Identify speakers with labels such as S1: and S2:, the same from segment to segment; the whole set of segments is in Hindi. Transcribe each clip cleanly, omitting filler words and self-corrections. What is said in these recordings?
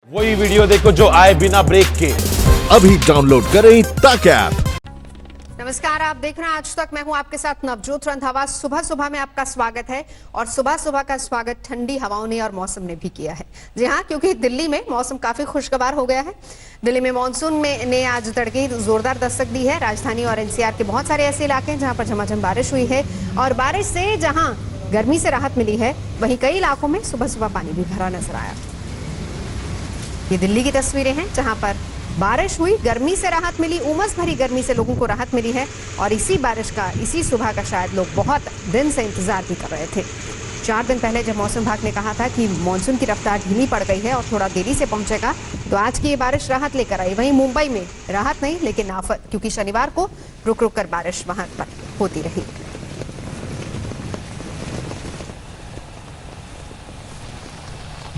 S1: वही वीडियो देखो जो आए बिना ब्रेक के।
S2: अभी डाउनलोड करें तक ऐप।
S3: नमस्कार, आप देख रहे हैं आज तक। मैं हूं आपके साथ नवजोत रंधावा। सुबह सुबह में आपका स्वागत है और सुबह सुबह का स्वागत ठंडी हवाओं ने और मौसम ने भी किया है। जी हां, क्योंकि दिल्ली में मौसम काफी खुशगवार हो गया है। दिल्ली में मानसून ने आज तड़के जोरदार दस्तक दी है। राजधानी और एनसीआर के बहुत सारे ऐसे इलाके हैं जहां पर झमाझम बारिश हुई है और बारिश से जहां गर्मी से राहत मिली है, वहीं कई इलाकों में सुबह सुबह पानी भी भरा नजर आया। ये दिल्ली की तस्वीरें हैं जहां पर बारिश हुई, गर्मी से राहत मिली, उमस भरी गर्मी से लोगों को राहत मिली है और इसी बारिश का, इसी सुबह का शायद लोग बहुत दिन से इंतजार भी कर रहे थे। 4 दिन पहले जब मौसम विभाग ने कहा था कि मानसून की रफ्तार धीमी पड़ गई है और थोड़ा देरी से पहुंचेगा, तो आज की ये बारिश राहत लेकर आई। वहीं मुंबई में राहत नहीं लेकिन आफत, क्योंकि शनिवार को रुक रुक कर बारिश वहां पर होती रही।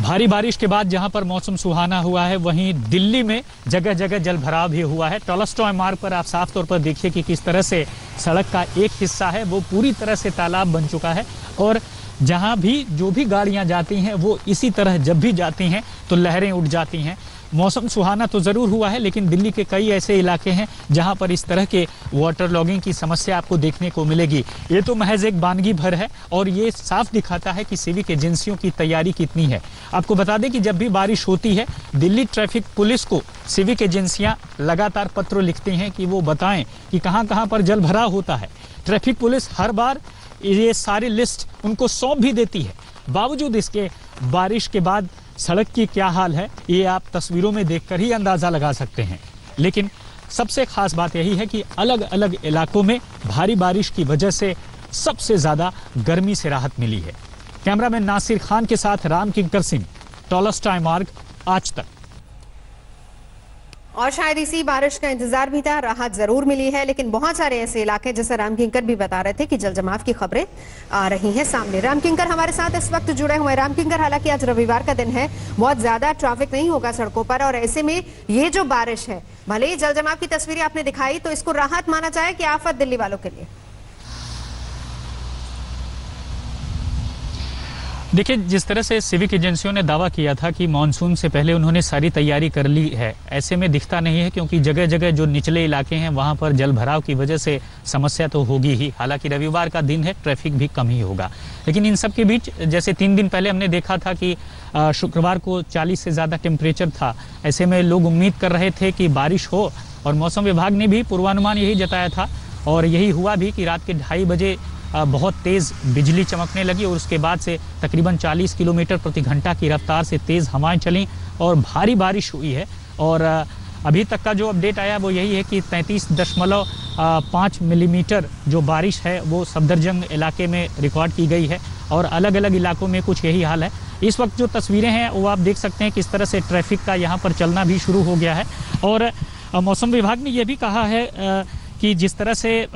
S4: भारी बारिश के बाद जहां पर मौसम सुहाना हुआ है, वहीं दिल्ली में जगह जगह जलभराव भी हुआ है। टॉलस्टॉय मार्ग पर आप साफ तौर पर देखिए कि किस तरह से सड़क का एक हिस्सा है वो पूरी तरह से तालाब बन चुका है और जहां भी जो भी गाड़ियां जाती हैं वो इसी तरह जब भी जाती हैं तो लहरें उठ जाती हैं। मौसम सुहाना तो ज़रूर हुआ है, लेकिन दिल्ली के कई ऐसे इलाके हैं जहां पर इस तरह के वाटर लॉगिंग की समस्या आपको देखने को मिलेगी। ये तो महज एक वानगी भर है और ये साफ दिखाता है कि सिविक एजेंसियों की तैयारी कितनी है। आपको बता दें कि जब भी बारिश होती है, दिल्ली ट्रैफिक पुलिस को सिविक एजेंसियां लगातार पत्र लिखती हैं कि वो बताएं कि कहां कहां पर जल भराव होता है। ट्रैफिक पुलिस हर बार ये सारी लिस्ट उनको सौंप भी देती है। बावजूद इसके बारिश के बाद सड़क की क्या हाल है, ये आप तस्वीरों में देखकर ही अंदाजा लगा सकते हैं। लेकिन सबसे खास बात यही है कि अलग अलग इलाकों में भारी बारिश की वजह से सबसे ज्यादा गर्मी से राहत मिली है। कैमरामैन नासिर खान के साथ राम किंकर सिंह, टॉलस्टॉय मार्ग, आज तक।
S3: और शायद इसी बारिश का इंतजार भी था। राहत जरूर मिली है, लेकिन बहुत सारे ऐसे इलाके, जैसे राम किंकर भी बता रहे थे कि जल जमाव की खबरें आ रही हैं सामने। राम किंकर हमारे साथ इस वक्त जुड़े हुए। राम किंकर, हालांकि आज रविवार का दिन है, बहुत ज्यादा ट्रैफिक नहीं होगा सड़कों पर और ऐसे में ये जो बारिश है, भले ही जल जमाव की तस्वीरें आपने दिखाई, तो इसको राहत माना जाए कि आफत दिल्ली वालों के लिए?
S4: देखिए, जिस तरह से सिविक एजेंसियों ने दावा किया था कि मानसून से पहले उन्होंने सारी तैयारी कर ली है, ऐसे में दिखता नहीं है, क्योंकि जगह जगह जो निचले इलाके हैं वहां पर जल भराव की वजह से समस्या तो होगी ही। हालांकि रविवार का दिन है, ट्रैफिक भी कम ही होगा, लेकिन इन सब के बीच जैसे 3 दिन पहले हमने देखा था कि शुक्रवार को 40 से ज़्यादा टेम्परेचर था। ऐसे में लोग उम्मीद कर रहे थे कि बारिश हो और मौसम विभाग ने भी पूर्वानुमान यही जताया था और यही हुआ भी कि रात के 2:30 बजे बहुत तेज़ बिजली चमकने लगी और उसके बाद से तकरीबन 40 किलोमीटर प्रति घंटा की रफ्तार से तेज़ हवाएं चलीं और भारी बारिश हुई है। और अभी तक का जो अपडेट आया वो यही है कि 33.5 मिलीमीटर जो बारिश है वो सफदरजंग इलाके में रिकॉर्ड की गई है और अलग अलग इलाकों में कुछ यही हाल है। इस वक्त जो तस्वीरें हैं वो आप देख सकते हैं किस तरह से ट्रैफिक का यहाँ पर चलना भी शुरू हो गया है। और मौसम विभाग ने यह भी कहा है कि जिस तरह से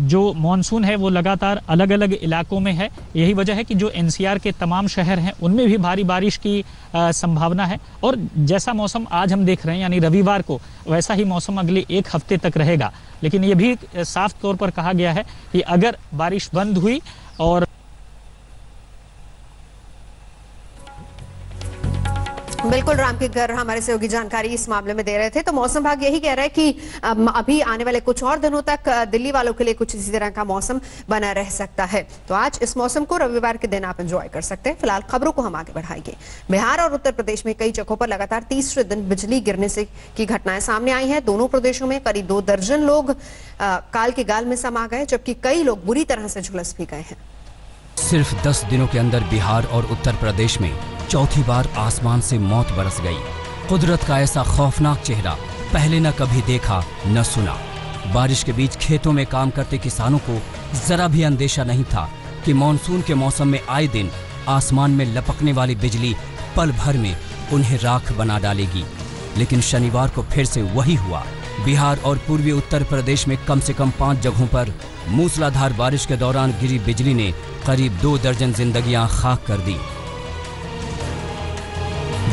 S4: जो मानसून है वो लगातार अलग अलग इलाकों में है, यही वजह है कि जो एनसीआर के तमाम शहर हैं उनमें भी भारी बारिश की संभावना है। और जैसा मौसम आज हम देख रहे हैं यानी रविवार को, वैसा ही मौसम अगले 1 हफ्ते तक रहेगा। लेकिन ये भी साफ तौर पर कहा गया है कि अगर बारिश बंद हुई और
S3: बिल्कुल, राम किंकर हमारे सहयोगी जानकारी इस मामले में दे रहे थे। तो मौसम विभाग यही कह रहा है कि अभी आने वाले कुछ और दिनों तक दिल्ली वालों के लिए कुछ इसी तरह का मौसम बना रह सकता है। तो आज इस मौसम को रविवार के दिन आप एंजॉय कर सकते हैं। फिलहाल खबरों को हम आगे बढ़ाएंगे। बिहार और उत्तर प्रदेश में कई जगहों पर लगातार तीसरे दिन बिजली गिरने से की घटनाएं सामने आई हैं। दोनों प्रदेशों में करीब 2 दर्जन लोग काल के गाल में समा गए, जबकि कई लोग बुरी तरह से झुलस भी गए हैं।
S5: सिर्फ 10 दिनों के अंदर बिहार और उत्तर प्रदेश में चौथी बार आसमान से मौत बरस गई। कुदरत का ऐसा खौफनाक चेहरा पहले न कभी देखा न सुना। बारिश के बीच खेतों में काम करते किसानों को जरा भी अंदेशा नहीं था कि मानसून के मौसम में आए दिन आसमान में लपकने वाली बिजली पल भर में उन्हें राख बना डालेगी। लेकिन शनिवार को फिर से वही हुआ। बिहार और पूर्वी उत्तर प्रदेश में कम से कम 5 जगहों पर मूसलाधार बारिश के दौरान गिरी बिजली ने करीब 2 दर्जन जिंदगियां खाक कर दी।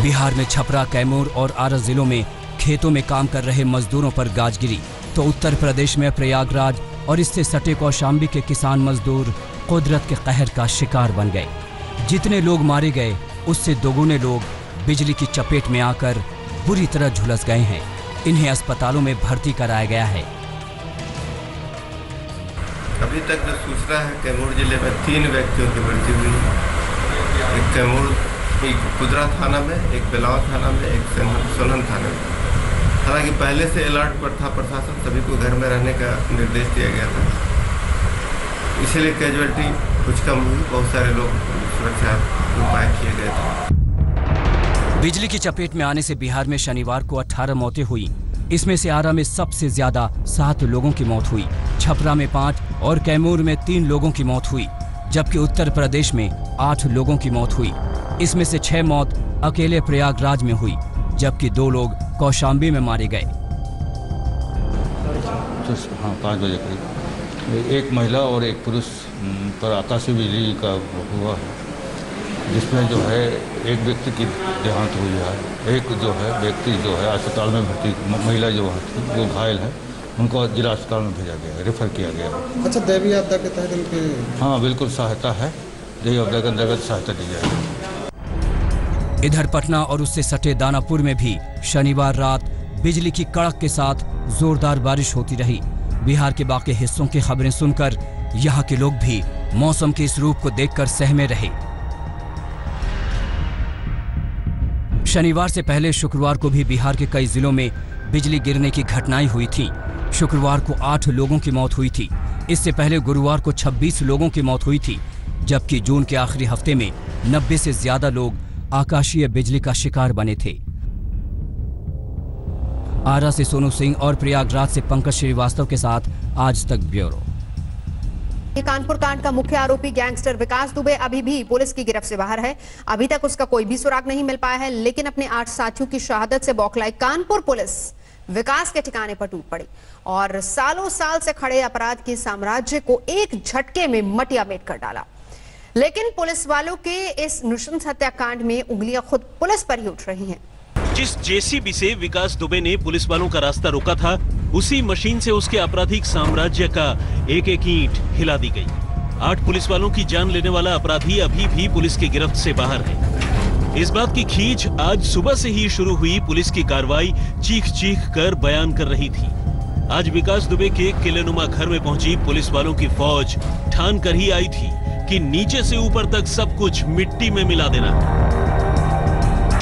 S5: बिहार में छपरा, कैमूर और आरा जिलों में खेतों में काम कर रहे मजदूरों पर गाज गिरी, तो उत्तर प्रदेश में प्रयागराज और इससे सटे कौशाम्बी के किसान मजदूर कुदरत के कहर का शिकार बन गए। जितने लोग मारे गए उससे दोगुने लोग बिजली की चपेट में आकर बुरी तरह झुलस गए हैं। इन्हें अस्पतालों में भर्ती कराया गया है।
S6: अभी तक जो सूचना है, कैमूर जिले में 3 व्यक्तियों की मृत्यु हुई है। एक कैमूर, एक कुदरा थाना में, एक बेलाव थाना में, एक सोलन थाना में। हालांकि पहले से अलर्ट पर था प्रशासन, सभी को घर में रहने का निर्देश दिया गया था, इसीलिए कैजुअलिटी कुछ कम हुई। बहुत सारे लोग सुरक्षा उपाय किए गए थे।
S5: बिजली की चपेट में आने से बिहार में शनिवार को 18 मौतें हुई। इसमें से आरा में सबसे ज्यादा 7 लोगों की मौत हुई, छपरा में 5 और कैमूर में 3 लोगों की मौत हुई, जबकि उत्तर प्रदेश में 8 लोगों की मौत हुई। इसमें से 6 मौत अकेले प्रयागराज में हुई, जबकि 2 लोग कौशाम्बी में मारे गए।
S7: हाँ, 5 बजे करीब एक महिला और एक पुरुष पर आकाशीय बिजली का हुआ है, जिसमें जो है एक व्यक्ति की देहांत हुई है। एक जो है व्यक्ति जो है अस्पताल में भर्ती, महिला जो थी वो घायल है, उनको जिला अस्पताल में भेजा गया है, रेफर किया गया है।
S8: अच्छा, दैवीय आपदा के तहत उनके?
S7: हाँ, बिल्कुल सहायता है, दैवीय आपदा के अंतर्गत सहायता दी जाएगी।
S5: इधर पटना और उससे सटे दानापुर में भी शनिवार रात बिजली की कड़क के साथ जोरदार बारिश होती रही। बिहार के बाकी हिस्सों की खबरें सुनकर यहाँ के लोग भी मौसम के इस रूप को देखकर सहमे रहे। शनिवार से पहले शुक्रवार को भी बिहार के कई जिलों में बिजली गिरने की घटनाएं हुई थी। शुक्रवार को 8 लोगों की मौत हुई थी। इससे पहले गुरुवार को 26 लोगों की मौत हुई थी, जबकि जून के आखिरी हफ्ते में 90 से ज्यादा लोग आकाशीय बिजली का शिकार बने थे। आरा से सोनू सिंह और प्रयागराज से पंकज श्रीवास्तव के साथ आज तक ब्यूरो।
S3: कानपुर कांड का मुख्य आरोपी गैंगस्टर विकास दुबे अभी भी पुलिस की गिरफ्त से बाहर है। अभी तक उसका कोई भी सुराग नहीं मिल पाया है, लेकिन अपने 8 साथियों की शहादत से बौखलाई कानपुर पुलिस विकास के ठिकाने पर टूट पड़ी और सालों साल से खड़े अपराध के साम्राज्य को एक झटके में मटियामेट कर डाला। लेकिन पुलिस वालों के इस नृशंस हत्याकांड में उंगलियां खुद पुलिस पर ही उठ रही हैं।
S9: जिस जेसीबी से विकास दुबे ने पुलिस वालों का रास्ता रोका था, उसी मशीन से उसके आपराधिक साम्राज्य का एक एक ईंट हिला दी गई। 8 पुलिस वालों की जान लेने वाला अपराधी अभी भी पुलिस की गिरफ्त से बाहर है। इस बात की खींच आज सुबह से ही शुरू हुई पुलिस की कार्रवाई चीख चीख कर बयान कर रही थी। आज विकास दुबे के किलेनुमा घर में पहुंची पुलिस वालों की फौज ठान कर ही आई थी कि नीचे से ऊपर तक सब कुछ मिट्टी में मिला देना।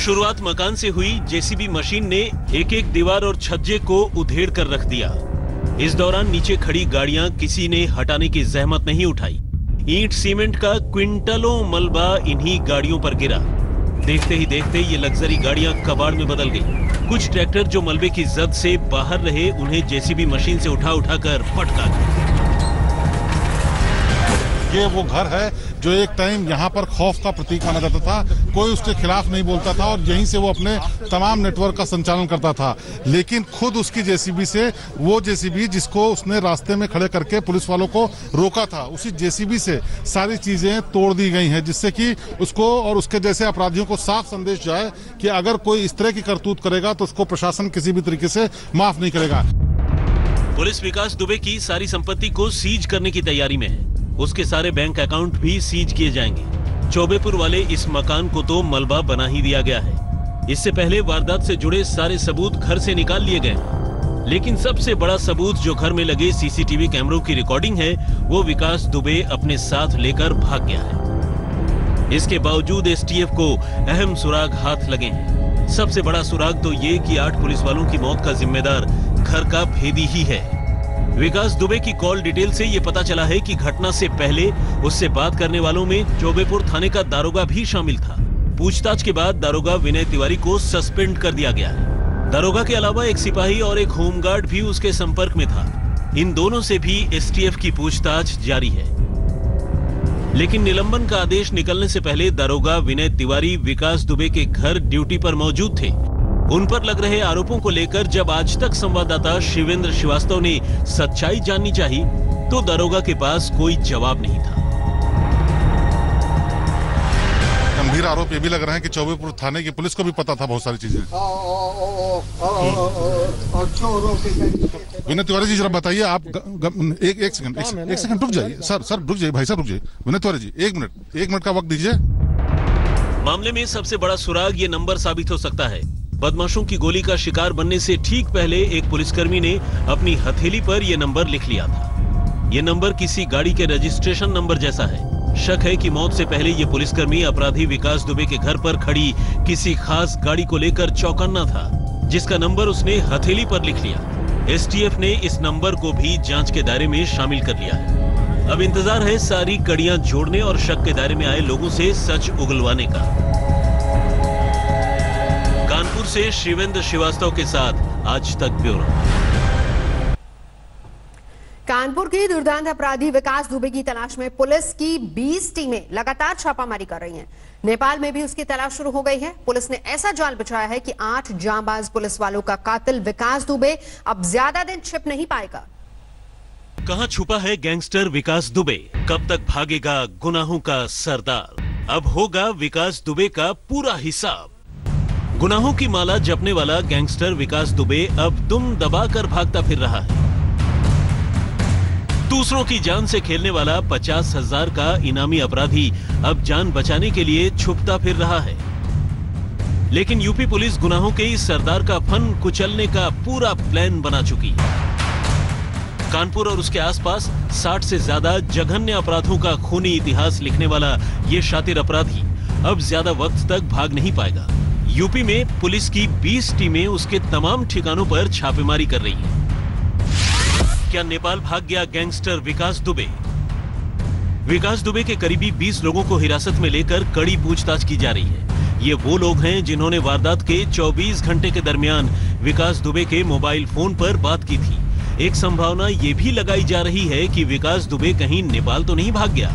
S9: शुरुआत मकान से हुई। जेसीबी मशीन ने एक एक दीवार और छज्जे को उधेड़ कर रख दिया। इस दौरान नीचे खड़ी गाड़ियां किसी ने हटाने की जहमत नहीं उठाई। ईंट सीमेंट का क्विंटलों मलबा इन्हीं गाड़ियों पर गिरा। देखते ही देखते ये लग्जरी गाड़ियां कबाड़ में बदल गई। कुछ ट्रैक्टर जो मलबे की जद से बाहर रहे, उन्हें जेसीबी मशीन से उठा कर पटका गया।
S10: ये वो घर है जो एक टाइम यहाँ पर खौफ का प्रतीक माना जाता था, कोई उसके खिलाफ नहीं बोलता था और यहीं से वो अपने तमाम नेटवर्क का संचालन करता था। लेकिन खुद उसकी जेसीबी से, वो जेसीबी जिसको उसने रास्ते में खड़े करके पुलिस वालों को रोका था, उसी जेसीबी से सारी चीजें तोड़ दी गई हैं, जिससे कि उसको और उसके जैसे अपराधियों को साफ संदेश जाए कि अगर कोई इस तरह की करतूत करेगा तो उसको प्रशासन किसी भी तरीके से माफ नहीं करेगा।
S9: पुलिस विकास दुबे की सारी संपत्ति को सीज करने की तैयारी में है। उसके सारे बैंक अकाउंट भी सीज किए जाएंगे। चौबेपुर वाले इस मकान को तो मलबा बना ही दिया गया है। इससे पहले वारदात से जुड़े सारे सबूत घर से निकाल लिए गए, लेकिन सबसे बड़ा सबूत जो घर में लगे सीसीटीवी कैमरों की रिकॉर्डिंग है, वो विकास दुबे अपने साथ लेकर भाग गया है। इसके बावजूद एसटीएफ को अहम सुराग हाथ लगे हैं। सबसे बड़ा सुराग तो ये कि 8 पुलिस वालों की मौत का जिम्मेदार घर का भेदी ही है। विकास दुबे की कॉल डिटेल से ये पता चला है कि घटना से पहले उससे बात करने वालों में चौबेपुर थाने का दारोगा भी शामिल था। पूछताछ के बाद दारोगा विनय तिवारी को सस्पेंड कर दिया गया है। दारोगा के अलावा एक सिपाही और एक होमगार्ड भी उसके संपर्क में था। इन दोनों से भी एसटीएफ की पूछताछ जारी है। लेकिन निलंबन का आदेश निकलने से पहले दारोगा विनय तिवारी विकास दुबे के घर ड्यूटी पर मौजूद थे। उन पर लग रहे आरोपों को लेकर जब आज तक संवाददाता शिवेंद्र श्रीवास्तव ने सच्चाई जाननी चाही, तो दारोगा के पास कोई जवाब नहीं था।
S10: गंभीर आरोप ये भी लग रहे हैं कि चौबेपुर थाने की पुलिस को भी पता था बहुत सारी चीजें। विनय तिवारी जी, जरा बताइए आप। एक सेकंड रुक जाइए सर रुक जाइए, भाई साहब रुक जाइए। विनय तिवारी जी, एक मिनट का वक्त दीजिए।
S9: मामले में सबसे बड़ा सुराग ये नंबर साबित हो सकता है। बदमाशों की गोली का शिकार बनने से ठीक पहले एक पुलिसकर्मी ने अपनी हथेली पर यह नंबर लिख लिया था। ये नंबर किसी गाड़ी के रजिस्ट्रेशन नंबर जैसा है। शक है कि मौत से पहले ये पुलिसकर्मी अपराधी विकास दुबे के घर पर खड़ी किसी खास गाड़ी को लेकर चौकन्ना था, जिसका नंबर उसने हथेली पर लिख लिया। एसटीएफ ने इस नंबर को भी जांच के दायरे में शामिल कर लिया है। अब इंतजार है सारी कड़ियां जोड़ने और शक के दायरे में आए लोगों से सच उगलवाने का। कानपुर से शिवेंद्र श्रीवास्तव के साथ आज तक ब्यूरो।
S3: कानपुर की दुर्दांत अपराधी विकास दुबे की तलाश में पुलिस की 20 टीमें लगातार छापामारी कर रही हैं। नेपाल में भी उसकी तलाश शुरू हो गई है। पुलिस ने ऐसा जाल बिछाया है कि 8 जांबाज पुलिस वालों का कातिल विकास दुबे अब ज्यादा दिन छिप नहीं पाएगा।
S9: कहां छुपा है गैंगस्टर विकास दुबे? कब तक भागेगा गुनाहों का सरदार? अब होगा विकास दुबे का पूरा हिसाब। गुनाहों की माला जपने वाला गैंगस्टर विकास दुबे अब दुम दबाकर भागता फिर रहा है। दूसरों की जान से खेलने वाला 50,000 का इनामी अपराधी अब जान बचाने के लिए छुपता फिर रहा है। लेकिन यूपी पुलिस गुनाहों के इस सरदार का फन कुचलने का पूरा प्लान बना चुकी है। कानपुर और उसके आसपास 60 से ज्यादा जघन्य अपराधों का खूनी इतिहास लिखने वाला ये शातिर अपराधी अब ज्यादा वक्त तक भाग नहीं पाएगा। यूपी में पुलिस की 20 टीमें उसके तमाम ठिकानों पर छापेमारी कर रही हैं। क्या नेपाल भाग गया गैंगस्टर विकास दुबे? विकास दुबे के करीबी 20 लोगों को हिरासत में लेकर कड़ी पूछताछ की जा रही है। ये वो लोग हैं जिन्होंने वारदात के 24 घंटे के दरमियान विकास दुबे के मोबाइल फोन पर बात की थी। एक संभावना ये भी लगाई जा रही है कि विकास दुबे कहीं नेपाल तो नहीं भाग गया।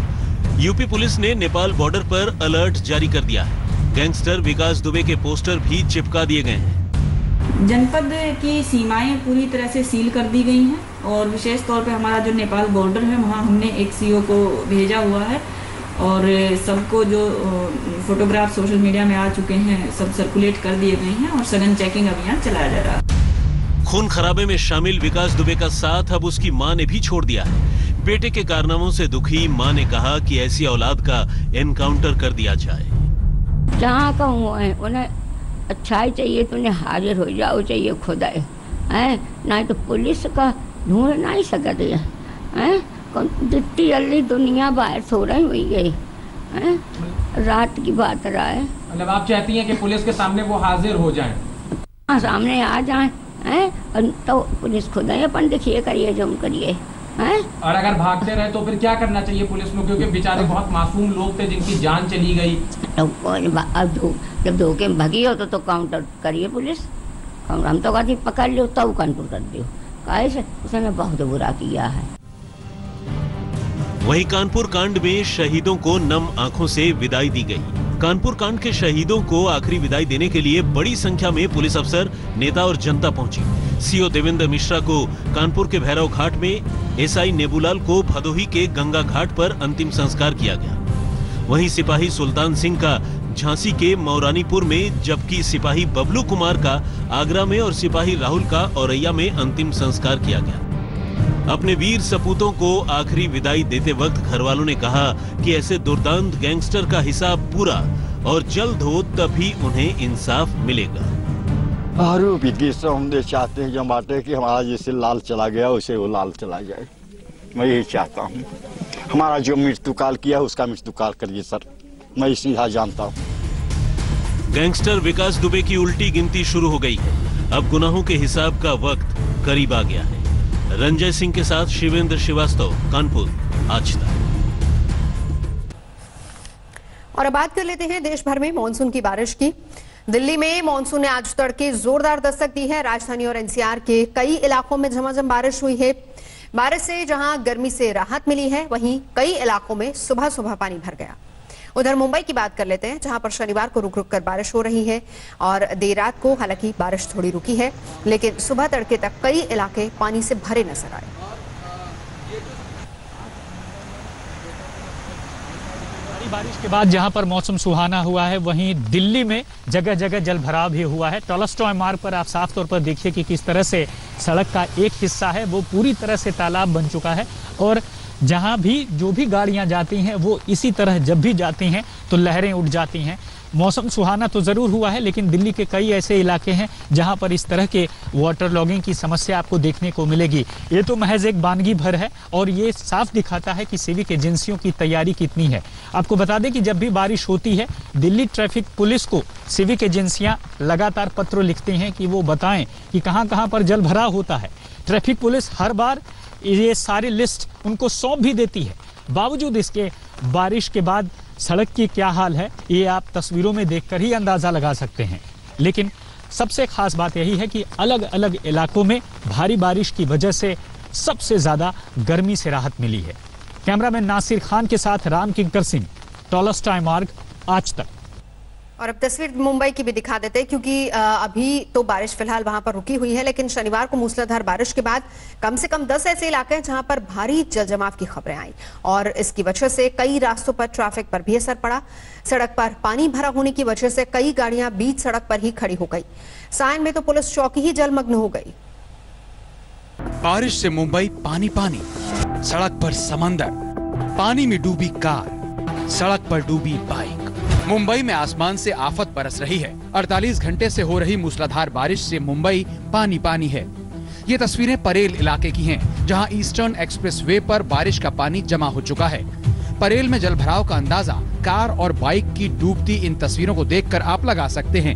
S9: यूपी पुलिस ने नेपाल बॉर्डर पर अलर्ट जारी कर दिया है। गैंगस्टर विकास दुबे के पोस्टर भी चिपका दिए गए हैं।
S11: जनपद की सीमाएं पूरी तरह से सील कर दी गई हैं और विशेष तौर पे हमारा जो नेपाल बॉर्डर है वहाँ हमने एक सीओ को भेजा हुआ है और सबको जो फोटोग्राफ सोशल मीडिया में आ चुके हैं सब सर्कुलेट कर दिए गए हैं और सघन चेकिंग अभियान चलाया जा रहा है।
S9: खून खराबे में शामिल विकास दुबे का साथ अब उसकी मां ने भी छोड़ दिया है। बेटे के कारनामों से दुखी मां ने कहा कि ऐसी औलाद का एनकाउंटर कर दिया जाए।
S12: जहाँ का हुआ है उन्हें अच्छाई चाहिए तो उन्हें हाजिर हो जाओ चाहिए खुदा है नहीं तो पुलिस का ढूंढ नहीं सकते हैं। जितनी जल्दी दुनिया बाहर सो रही हुई है रात की बात रहा है।
S13: मतलब आप चाहती हैं कि पुलिस के सामने वो हाजिर हो जाएं?
S12: हाँ सामने आ जाएं तो पुलिस खुद ही अपन देखिए करिए जो करिए हैं।
S13: और अगर भागते रहे तो फिर क्या करना चाहिए पुलिस को? क्योंकि बेचारे बहुत मासूम लोग थे जिनकी जान चली गई।
S12: अब जब धोखे में भगी हो तो काउंटर करिए पुलिस। हम तो कहती पकड़ लो तब काउंटर कर दो। कैसे उसने बहुत बुरा किया है।
S9: वहीं कानपुर कांड में शहीदों को नम आंखों से विदाई दी गई। कानपुर कांड के शहीदों को आखिरी विदाई देने के लिए बड़ी संख्या में पुलिस अफसर, नेता और जनता पहुंची। सीओ देवेंद्र मिश्रा को कानपुर के भैरव घाट में, एसआई नेबूलाल को भदोही के गंगा घाट पर अंतिम संस्कार किया गया। वहीं सिपाही सुल्तान सिंह का झांसी के मौरानीपुर में, जबकि सिपाही बबलू कुमार का आगरा में और सिपाही राहुल का औरैया में अंतिम संस्कार किया गया। अपने वीर सपूतों को आखिरी विदाई देते वक्त घरवालों ने कहा कि ऐसे दुर्दांत गैंगस्टर का हिसाब पूरा और जल्द हो तभी उन्हें इंसाफ मिलेगा।
S14: हम चाहते हैं जो बातें कि हमारा जैसे लाल चला गया वैसे वो लाल चला जाए। मैं यही चाहता हूँ। हमारा जो मृत्युकाल किया उसका मृत्युकाल करिए सर, मैं सीधा जानता हूँ।
S9: गैंगस्टर विकास दुबे की उल्टी गिनती शुरू हो गई है। अब गुनाहों के हिसाब का वक्त करीब आ गया है। रंजय सिंह के साथ शिवेंद्र श्रीवास्तव, कानपुर, आज तक।
S3: और अब बात कर लेते हैं देश भर में मानसून की बारिश की। दिल्ली में मानसून ने आज तड़के जोरदार दस्तक दी है। राजधानी और एनसीआर के कई इलाकों में झमाझम बारिश हुई है। बारिश से जहां गर्मी से राहत मिली है, वहीं कई इलाकों में सुबह सुबह पानी भर गया। उधर मुंबई की बात कर लेते हैं, जहां पर शनिवार को रुक रुक कर बारिश हो रही है और देर रात को हालांकि बारिश थोड़ी रुकी है, लेकिन सुबह तड़के तक कई इलाके पानी से भरे नजर आए।
S4: बारिश के बाद जहां पर मौसम सुहाना हुआ है, वहीं दिल्ली में जगह जगह जलभराव भी हुआ है। टॉलस्टॉय मार्ग पर आप साफ तौर पर देखिए कि किस तरह से सड़क का एक हिस्सा है वो पूरी तरह से तालाब बन चुका है और जहां भी जो भी गाड़ियां जाती हैं वो इसी तरह जब भी जाती हैं तो लहरें उठ जाती हैं। मौसम सुहाना तो ज़रूर हुआ है, लेकिन दिल्ली के कई ऐसे इलाके हैं जहां पर इस तरह के वाटर लॉगिंग की समस्या आपको देखने को मिलेगी। ये तो महज एक वानगी भर है और ये साफ दिखाता है कि सिविक एजेंसियों की तैयारी कितनी है। आपको बता दें कि जब भी बारिश होती है, दिल्ली ट्रैफिक पुलिस को सिविक एजेंसियां लगातार पत्र लिखते हैं कि वो बताएं कि कहां-कहां पर जल भराव होता है। ट्रैफिक पुलिस हर बार ये सारी लिस्ट उनको सौंप भी देती है। बावजूद इसके बारिश के बाद सड़क की क्या हाल है, ये आप तस्वीरों में देखकर ही अंदाजा लगा सकते हैं। लेकिन सबसे खास बात यही है कि अलग अलग इलाकों में भारी बारिश की वजह से सबसे ज्यादा गर्मी से राहत मिली है। कैमरामैन नासिर खान के साथ राम किंकर सिंह, टॉलस्टॉय मार्ग, आज तक।
S3: और अब तस्वीर मुंबई की भी दिखा देते हैं, क्योंकि अभी तो बारिश फिलहाल वहां पर रुकी हुई है, लेकिन शनिवार को मूसलाधार बारिश के बाद कम से कम 10 ऐसे इलाके हैं जहां पर भारी जलजमाव की खबरें आई और इसकी वजह से कई रास्तों पर ट्रैफिक पर भी असर पड़ा। सड़क पर पानी भरा होने की वजह से कई गाड़ियां बीच सड़क पर ही खड़ी हो गई। सायन में तो पुलिस चौकी ही जलमग्न हो गई।
S15: बारिश से मुंबई पानी पानी, सड़क पर समंदर, पानी में डूबी कार, सड़क पर डूबी बाइक। मुंबई में आसमान से आफत बरस रही है। 48 घंटे से हो रही मूसलाधार बारिश से मुंबई पानी पानी है। ये तस्वीरें परेल इलाके की हैं, जहां ईस्टर्न एक्सप्रेस वे पर बारिश का पानी जमा हो चुका है। परेल में जलभराव का अंदाजा कार और बाइक की डूबती इन तस्वीरों को देखकर आप लगा सकते हैं।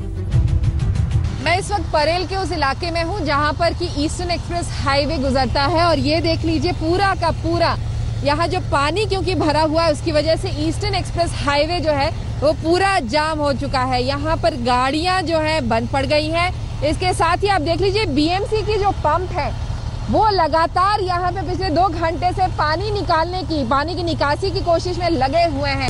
S16: मैं इस वक्त परेल के उस इलाके में हूं जहां पर कि ईस्टर्न एक्सप्रेस हाईवे गुजरता है और ये देख लीजिए पूरा का पूरा यहाँ जो पानी क्योंकि भरा हुआ है उसकी वजह से ईस्टर्न एक्सप्रेस हाईवे जो है वो पूरा जाम हो चुका है। यहाँ पर गाड़ियां जो है बंद पड़ गई हैं। इसके साथ ही आप देख लीजिए बीएमसी की जो पंप है वो लगातार यहाँ पे पिछले 2 घंटे से पानी की निकासी की कोशिश में लगे हुए हैं।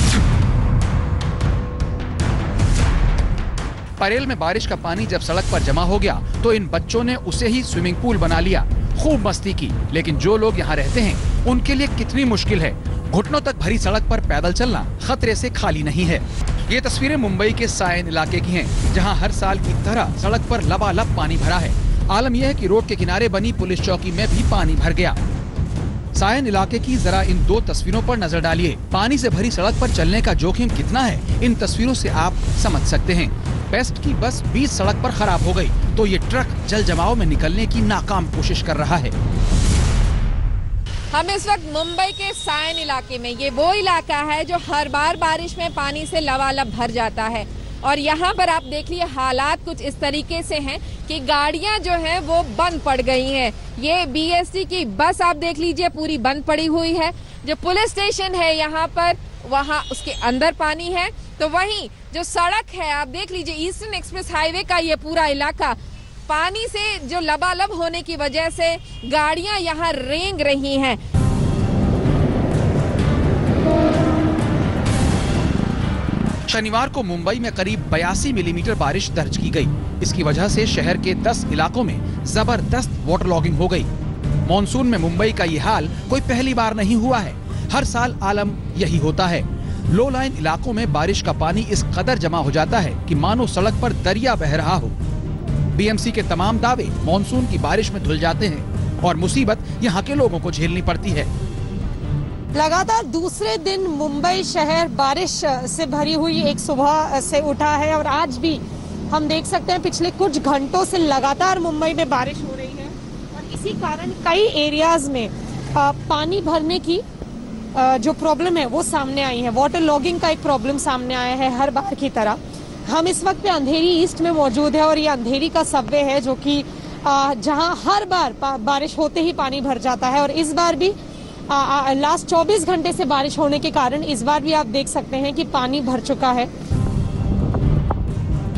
S15: परेल में बारिश का पानी जब सड़क पर जमा हो गया तो इन बच्चों ने उसे ही स्विमिंग पूल बना लिया, खूब मस्ती की। लेकिन जो लोग यहाँ रहते हैं उनके लिए कितनी मुश्किल है। घुटनों तक भरी सड़क पर पैदल चलना खतरे से खाली नहीं है। ये तस्वीरें मुंबई के सायन इलाके की हैं, जहां हर साल की तरह सड़क पर लबालब पानी भरा है। आलम यह है कि रोड के किनारे बनी पुलिस चौकी में भी पानी भर गया। सायन इलाके की जरा इन 2 तस्वीरों पर नजर डालिए। पानी से भरी सड़क पर चलने का जोखिम कितना है, इन तस्वीरों से आप समझ सकते हैं। बेस्ट की बस बीच सड़क पर खराब हो गई तो ये ट्रक जल जमाव में निकलने की नाकाम कोशिश कर रहा है।
S16: हम इस वक्त मुंबई के सायन इलाके में, ये वो इलाका है जो हर बार बारिश में पानी से लबालब भर जाता है और यहाँ पर आप देख लीजिए हालात कुछ इस तरीके से हैं कि गाड़ियां जो हैं वो बंद पड़ गई हैं। ये बीएसटी की बस आप देख लीजिए पूरी बंद पड़ी हुई है। जो पुलिस स्टेशन है यहाँ पर वहाँ उसके अंदर पानी है, तो वहीं जो सड़क है आप देख लीजिए ईस्टर्न एक्सप्रेस हाईवे का ये पूरा इलाका पानी से जो लबालब होने की वजह से गाड़ियां यहाँ रेंग रही हैं।
S15: शनिवार को मुंबई में करीब 82 मिलीमीटर बारिश दर्ज की गई। इसकी वजह से शहर के 10 इलाकों में जबरदस्त वाटर लॉगिंग हो गई। मॉनसून में मुंबई का ये हाल कोई पहली बार नहीं हुआ है। हर साल आलम यही होता है। लो लाइन इलाकों में बारिश का पानी इस कदर जमा हो जाता है कि मानो सड़क पर दरिया बह रहा हो। बीएमसी के तमाम दावे मॉनसून की बारिश में धुल जाते हैं और मुसीबत यहाँ के लोगों को झेलनी पड़ती है।
S17: लगातार दूसरे दिन मुंबई शहर बारिश से भरी हुई एक सुबह से उठा है और आज भी हम देख सकते हैं पिछले कुछ घंटों से लगातार मुंबई में बारिश हो रही है और इसी कारण कई एरियाज में पानी भरने की जो प्रॉब्लम है वो सामने आई है। वाटर लॉगिंग का एक प्रॉब्लम सामने आया है हर बार की तरह। हम इस वक्त पे अंधेरी ईस्ट में मौजूद है और ये अंधेरी का सबवे है जो कि जहां हर बार बारिश होते ही पानी भर जाता है और इस बार भी लास्ट 24 घंटे से बारिश होने के कारण इस बार भी आप देख सकते हैं कि पानी भर चुका है।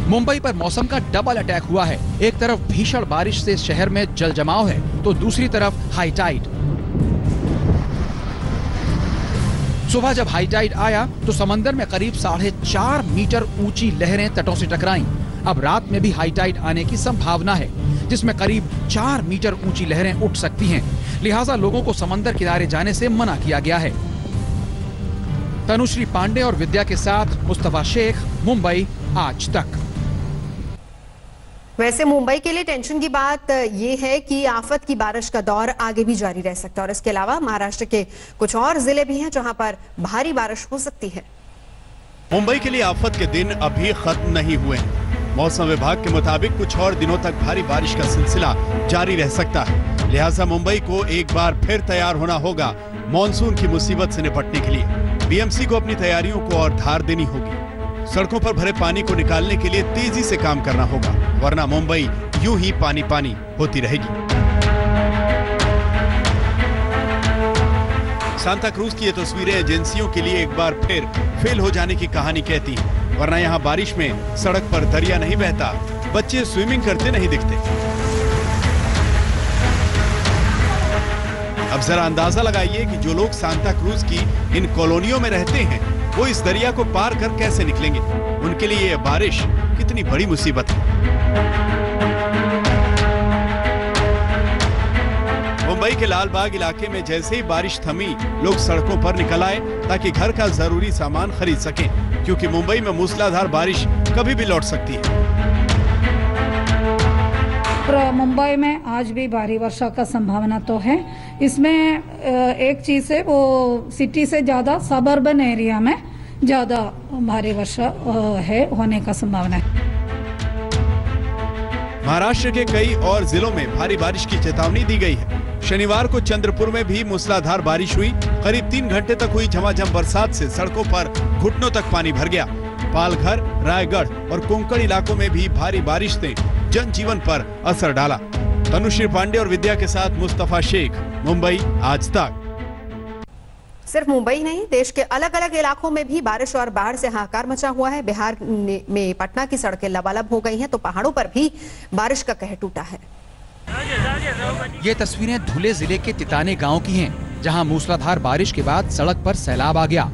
S15: मुंबई पर मौसम का डबल अटैक हुआ है। एक तरफ भीषण बारिश से शहर में जल जमाव है तो दूसरी तरफ हाई टाइड। सुबह जब हाई टाइड आया तो समंदर में करीब 4.5 मीटर ऊंची लहरें तटों से टकराईं। अब रात में भी हाई टाइड आने की संभावना है, जिसमें करीब 4 मीटर ऊंची लहरें उठ सकती हैं। लिहाजा लोगों को समंदर किनारे जाने से मना किया गया है। तनुश्री पांडे और विद्या के साथ मुस्तफा शेख, मुंबई, आज तक।
S3: वैसे मुंबई के लिए टेंशन की बात ये है कि आफत की बारिश का दौर आगे भी जारी रह सकता है और इसके अलावा महाराष्ट्र के कुछ और जिले भी हैं जहां पर भारी बारिश हो सकती है।
S18: मुंबई के लिए आफत के दिन अभी खत्म नहीं हुए हैं। मौसम विभाग के मुताबिक कुछ और दिनों तक भारी बारिश का सिलसिला जारी रह सकता है। लिहाजा मुंबई को एक बार फिर तैयार होना होगा मॉनसून की मुसीबत से निपटने के लिए। बीएमसी को अपनी तैयारियों को और धार देनी होगी। सड़कों पर भरे पानी को निकालने के लिए तेजी से काम करना होगा, वरना मुंबई यूं ही पानी पानी होती रहेगी। सांता क्रूज की ये तस्वीरें एजेंसियों के लिए एक बार फिर फेल हो जाने की कहानी कहती हैं, वरना यहाँ बारिश में सड़क पर दरिया नहीं बहता, बच्चे स्विमिंग करते नहीं दिखते। अब जरा अंदाजा लगाइए कि जो लोग सांता क्रूज की इन कॉलोनियों में रहते हैं वो इस दरिया को पार कर कैसे निकलेंगे। उनके लिए यह बारिश कितनी बड़ी मुसीबत है। मुंबई के लाल बाग इलाके में जैसे ही बारिश थमी, लोग सड़कों पर निकल आए ताकि घर का जरूरी सामान खरीद सकें, क्योंकि मुंबई में मूसलाधार बारिश कभी भी लौट सकती है।
S19: मुंबई में आज भी भारी वर्षा का संभावना तो है। इसमें एक चीज है, वो सिटी से ज्यादा सबर्बन एरिया में ज्यादा भारी वर्षा है होने का संभावना है।
S18: महाराष्ट्र के कई और जिलों में भारी बारिश की चेतावनी दी गई है। शनिवार को चंद्रपुर में भी मूसलाधार बारिश हुई। करीब 3 घंटे तक हुई झमाझम बरसात से सड़कों पर घुटनों तक पानी भर गया। पालघर, रायगढ़ और कोंकण इलाकों में भी भारी बारिश ने जनजीवन पर असर डाला। तनुश्री पांडे और विद्या के साथ मुस्तफा शेख, मुंबई आज तक।
S3: सिर्फ मुंबई नहीं, देश के अलग अलग इलाकों में भी बारिश और बाढ़ से हाहाकार मचा हुआ है। बिहार में पटना की सड़कें लबालब हो गई हैं, तो पहाड़ों पर भी बारिश का कहर टूटा है।
S15: ये तस्वीरें धुले जिले के तिताने गांव की हैं, जहां मूसलाधार बारिश के बाद सड़क पर सैलाब आ गया।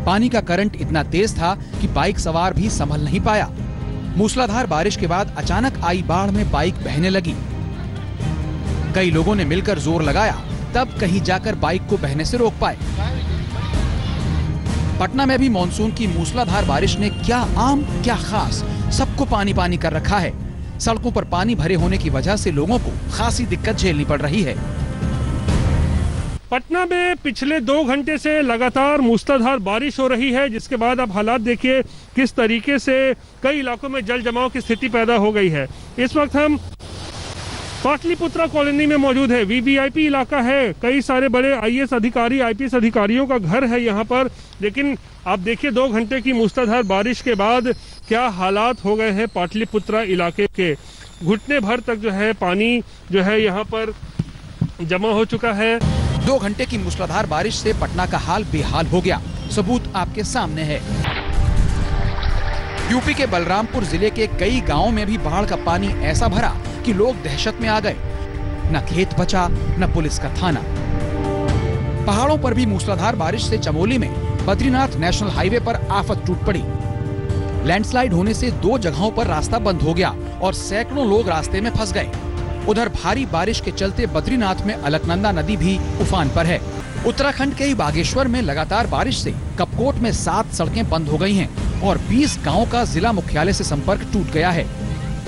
S15: पानी का करंट इतना तेज था कि बाइक सवार भी संभल नहीं पाया। मूसलाधार बारिश के बाद अचानक आई बाढ़ में बाइक बहने लगी। कई लोगों ने मिलकर जोर लगाया, तब कहीं जाकर बाइक को बहने से रोक पाए। पटना में भी मॉनसून की मूसलाधार बारिश ने क्या आम क्या खास सबको पानी पानी कर रखा है। सड़कों पर पानी भरे होने की वजह से लोगों को खासी दिक्कत झेलनी पड़ रही है।
S20: पटना में पिछले 2 घंटे से लगातार मूसलाधार बारिश हो रही है, जिसके बाद आप हालात देखिए किस तरीके से कई इलाकों में जल जमाव की स्थिति पैदा हो गई है। इस वक्त हम पाटलिपुत्रा कॉलोनी में मौजूद है। वीवीआईपी इलाका है, कई सारे बड़े आईएएस अधिकारी, आईपीएस अधिकारियों का घर है यहाँ पर। लेकिन आप देखिए 2 घंटे की मूसलाधार बारिश के बाद क्या हालात हो गए हैं पाटलिपुत्रा इलाके के। घुटने भर तक जो है पानी जो है यहाँ पर जमा हो चुका है।
S15: 2 घंटे की मूसलाधार बारिश से पटना का हाल बेहाल हो गया। सबूत आपके सामने है। यूपी के बलरामपुर जिले के कई गांवों में भी बाढ़ का पानी ऐसा भरा कि लोग दहशत में आ गए। न खेत बचा, न पुलिस का थाना। पहाड़ों पर भी मूसलाधार बारिश से चमोली में बद्रीनाथ नेशनल हाईवे पर आफत टूट पड़ी। लैंडस्लाइड होने से 2 जगहों पर रास्ता बंद हो गया और सैकड़ों लोग रास्ते में फंस गए। उधर भारी बारिश के चलते बद्रीनाथ में अलकनंदा नदी भी उफान पर है। उत्तराखंड के बागेश्वर में लगातार बारिश से कपकोट में 7 सड़कें बंद हो गई हैं और 20 गांवों का जिला मुख्यालय से संपर्क टूट गया है।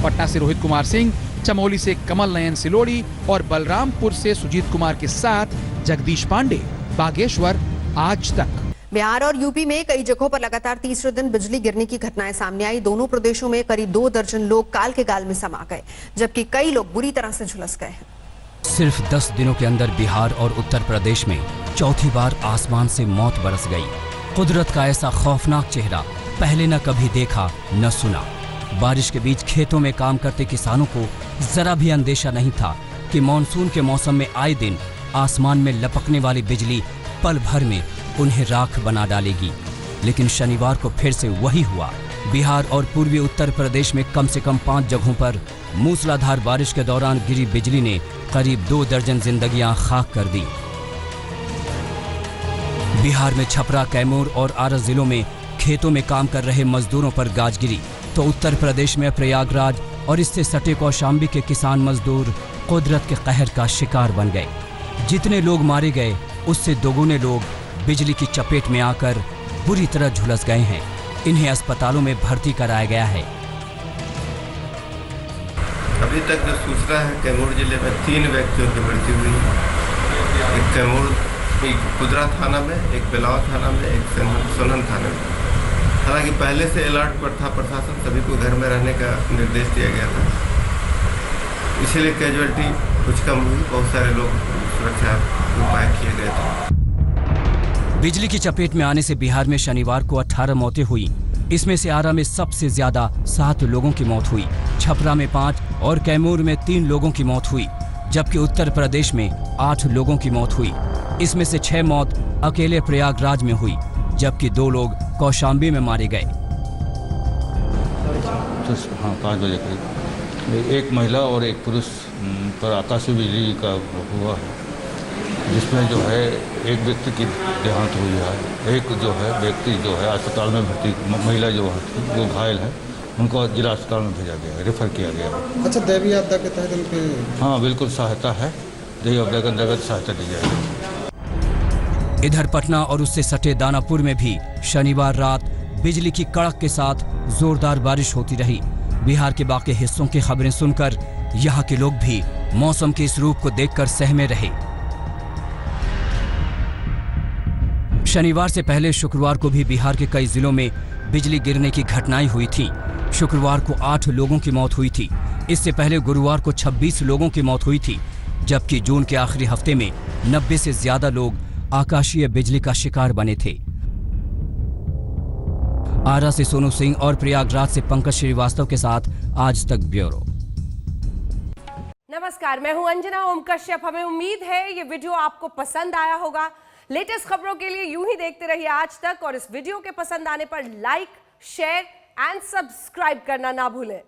S15: पटना से रोहित कुमार सिंह, चमोली से कमल नयन सिलोड़ी और बलरामपुर से सुजीत कुमार के साथ जगदीश पांडे, बागेश्वर आज तक।
S3: बिहार और यूपी में कई जगहों पर लगातार तीसरे दिन बिजली गिरने की घटनाएं सामने आई। दोनों प्रदेशों में करीब 2 दर्जन लोग काल के गाल में समा गए, जबकि कई लोग बुरी तरह से झुलस गए हैं।
S5: सिर्फ 10 दिनों के अंदर बिहार और उत्तर प्रदेश में चौथी बार आसमान से मौत बरस गई। कुदरत का ऐसा खौफनाक चेहरा पहले न कभी देखा न सुना। बारिश के बीच खेतों में काम करते किसानों को जरा भी अंदेशा नहीं था कि मानसून के मौसम में आए दिन आसमान में लपकने वाली बिजली पल भर में उन्हें राख बना डालेगी। लेकिन शनिवार को फिर से वही हुआ। बिहार और पूर्वी उत्तर प्रदेश में कम से कम 5 जगहों पर मूसलाधार बारिश के दौरान गिरी बिजली ने करीब 2 दर्जन जिंदगियां खाक कर दी। बिहार में छपरा, कैमूर और आरा जिलों में खेतों में काम कर रहे मजदूरों पर गाज गिरी, तो उत्तर प्रदेश में प्रयागराज और इससे सटे कौशाम्बी के किसान मजदूर कुदरत के कहर का शिकार बन गए। जितने लोग मारे गए उससे दोगुने लोग बिजली की चपेट में आकर बुरी तरह झुलस गए हैं। इन्हें अस्पतालों में भर्ती कराया गया है।
S6: अभी तक जो सूचना है कैमूर जिले में 3 व्यक्तियों की मृत्यु हुई है। एक कैमूर एक कुदरा थाना में, एक बिलाव थाना में, एक सोलन थाना में। हालांकि पहले से अलर्ट पर था प्रशासन, सभी को घर में रहने का निर्देश दिया गया था, इसलिए कैजुअलिटी कुछ कम हुई। बहुत सारे लोग सुरक्षा उपाय किए गए थे।
S5: बिजली की चपेट में आने से बिहार में शनिवार को 18 मौतें हुई। इसमें से आरा में सबसे ज्यादा 7 लोगों की मौत हुई, छपरा में 5 और कैमूर में 3 लोगों की मौत हुई, जबकि उत्तर प्रदेश में 8 लोगों की मौत हुई। इसमें से 6 मौत अकेले प्रयागराज में हुई, जबकि 2 लोग कौशाम्बी में मारे गए।
S7: तो हाँ 5 बजे करीब एक महिला और एक पुरुष पर आकाशीय बिजली का हुआ है, जिसमें जो है एक व्यक्ति की देहांत हुई है। एक जो है व्यक्ति जो है अस्पताल में भर्ती, महिला जो थी वो घायल है, उनको जिला अस्पताल में भेजा गया है, रेफर किया गया है।
S8: अच्छा, दैवीय आपदा के तहत उनके
S7: हाँ बिल्कुल सहायता है, दैवीय आपदा के अंतर्गत सहायता दी जाएगी।
S5: इधर पटना और उससे सटे दानापुर में भी शनिवार रात बिजली की कड़क के साथ जोरदार बारिश होती रही। बिहार के बाकी हिस्सों की खबरें सुनकर यहाँ के लोग भी मौसम के इस रूप को देखकर सहमे रहे। शनिवार से पहले शुक्रवार को भी बिहार के कई जिलों में बिजली गिरने की घटनाएं हुई थी। शुक्रवार को 8 लोगों की मौत हुई थी। इससे पहले गुरुवार को 26 लोगों की मौत हुई थी, जबकि जून के आखिरी हफ्ते में 90 से ज्यादा लोग आकाशीय बिजली का शिकार बने थे। आरा से सोनू सिंह और प्रयागराज से पंकज श्रीवास्तव के साथ आज तक ब्यूरो।
S21: नमस्कार, मैं हूं अंजना ओम कश्यप। हमें उम्मीद है ये वीडियो आपको पसंद आया होगा। लेटेस्ट खबरों के लिए यूं ही देखते रहिए आज तक, और इस वीडियो के पसंद आने पर लाइक, शेयर एंड सब्सक्राइब करना ना भूलें।